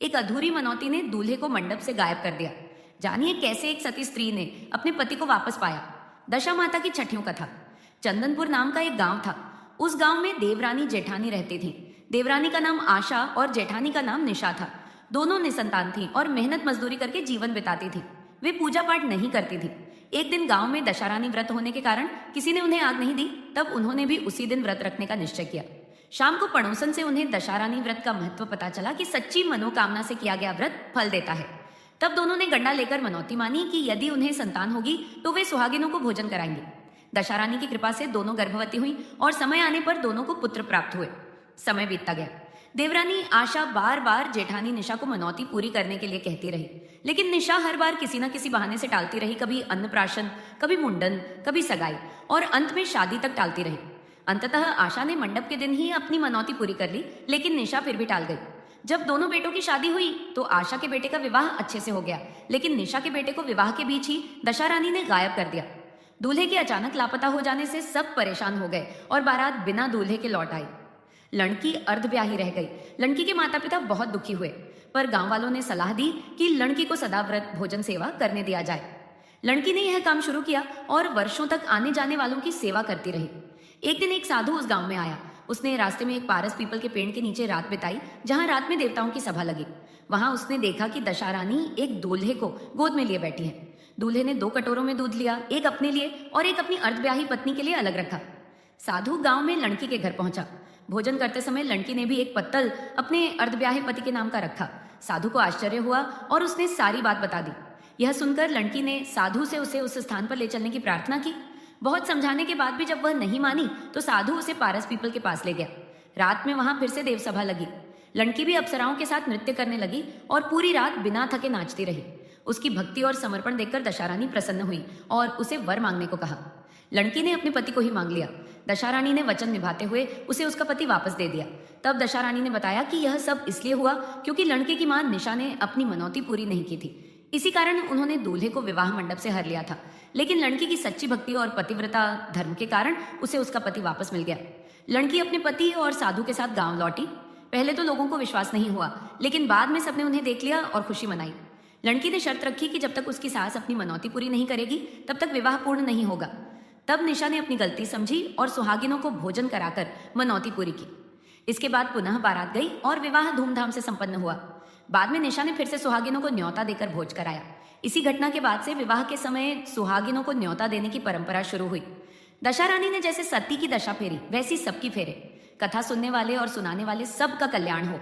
एक अधूरी मनौती ने दूल्हे को मंडप से गायब कर दिया। जानिए कैसे एक सती स्त्री ने अपने पति को वापस पाया। दशा माता की छठियों कथा। चंदनपुर नाम का एक गांव था। उस गांव में देवरानी जेठानी रहती थी। देवरानी का नाम आशा और जेठानी का नाम निशा था। दोनों निसंतान थी और मेहनत मजदूरी करके जीवन बिताती थी। वे पूजा पाठ नहीं करती थी। एक दिन गांव में दशहरानी व्रत होने के कारण किसी ने उन्हें आग नहीं दी। तब उन्होंने भी उसी दिन व्रत रखने का निश्चय किया। शाम को पड़ोसन से उन्हें दशहरानी व्रत का महत्व पता चला कि सच्ची मनोकामना से किया गया व्रत फल देता है। तब दोनों ने गंडा लेकर मनौती मानी कि यदि उन्हें संतान होगी तो वे सुहागिनों को भोजन कराएंगे। दशहरानी की कृपा से दोनों गर्भवती हुई और समय आने पर दोनों को पुत्र प्राप्त हुए। समय बीतता गया। देवरानी आशा बार बार जेठानी निशा को मनौती पूरी करने के लिए कहती रही, लेकिन निशा हर बार किसी न किसी बहाने से टालती रही। कभी अन्नप्राशन, कभी मुंडन, कभी सगाई और अंत में शादी तक टालती रही। अंततः आशा ने मंडप के दिन ही अपनी मनौती पूरी कर ली, लेकिन निशा फिर भी टाल गई। जब दोनों बेटों की शादी हुई तो आशा के बेटे का विवाह अच्छे से हो गया, लेकिन निशा के बेटे को विवाह के बीच ही दशहरानी ने गायब कर दिया। दूल्हे के अचानक लापता हो जाने से सब परेशान हो गए और बारात बिना दूल्हे के लौट आई। लड़की अर्धब्याही रह गई। लड़की के माता पिता बहुत दुखी हुए, पर गांव वालों ने सलाह दी कि लड़की को सदा व्रत भोजन सेवा करने दिया जाए। लड़की ने यह काम शुरू किया और वर्षों तक आने जाने वालों की सेवा करती रही। एक दिन एक साधु उस गांव में आया। उसने रास्ते में एक पारस पीपल के पेड़ के नीचे रात बिताई, जहां रात में देवताओं की सभा लगी। वहां उसने देखा कि दशहरानी एक दूल्हे को गोद में लिए बैठी है। दूल्हे ने 2 कटोरों में दूध लिया, एक अपने लिए और एक अपनी अर्धब्याही पत्नी के लिए अलग रखा। साधु गांव में लड़की के घर पहुंचा। भोजन करते समय लड़की ने भी एक पत्तल अपने अर्धब्याहे पति के नाम का रखा। साधु को आश्चर्य हुआ और उसने सारी बात बता दी। यह सुनकर लड़की ने साधु से उसे उस स्थान पर ले चलने की प्रार्थना की। बहुत समझाने के बाद भी जब वह नहीं मानी तो साधु उसे पारस पीपल के पास ले गया। रात में वहां फिर से देवसभा लगी। लड़की भी अप्सराओं के साथ नृत्य करने लगी और पूरी रात बिना थके नाचती रही। उसकी भक्ति और समर्पण देखकर दशहरानी प्रसन्न हुई और उसे वर मांगने को कहा। लड़की ने अपने पति को ही मांग लिया। दशहरानी ने वचन निभाते हुए उसे उसका पति वापस दे दिया। तब दशहरानी ने बताया कि यह सब इसलिए हुआ क्योंकि लड़के की मां निशा ने अपनी मनौती पूरी नहीं की थी। इसी कारण उन्होंने दूल्हे को विवाह मंडप से हर लिया था, लेकिन लड़की की सच्ची भक्ति और पतिव्रता धर्म के कारण उसे उसका पति वापस मिल गया। लड़की अपने पति और साधु के साथ गांव लौटी। पहले तो लोगों को विश्वास नहीं हुआ, लेकिन बाद में सबने उन्हें देख लिया और खुशी मनाई। लड़की ने शर्त रखी कि जब तक उसकी सास अपनी मनौती पूरी नहीं करेगी तब तक विवाह पूर्ण नहीं होगा। तब निशा ने अपनी गलती समझी और सुहागिनों को भोजन कराकर मनौती पूरी की। इसके बाद पुनः बारात गई और विवाह धूमधाम से संपन्न हुआ। बाद में निशा ने फिर से सुहागिनों को न्योता देकर भोज कराया। इसी घटना के बाद से विवाह के समय सुहागिनों को न्योता देने की परंपरा शुरू हुई। दशहरानी ने जैसे सती की दशा फेरी, वैसी सबकी फेरे। कथा सुनने वाले और सुनाने वाले सबका कल्याण हो।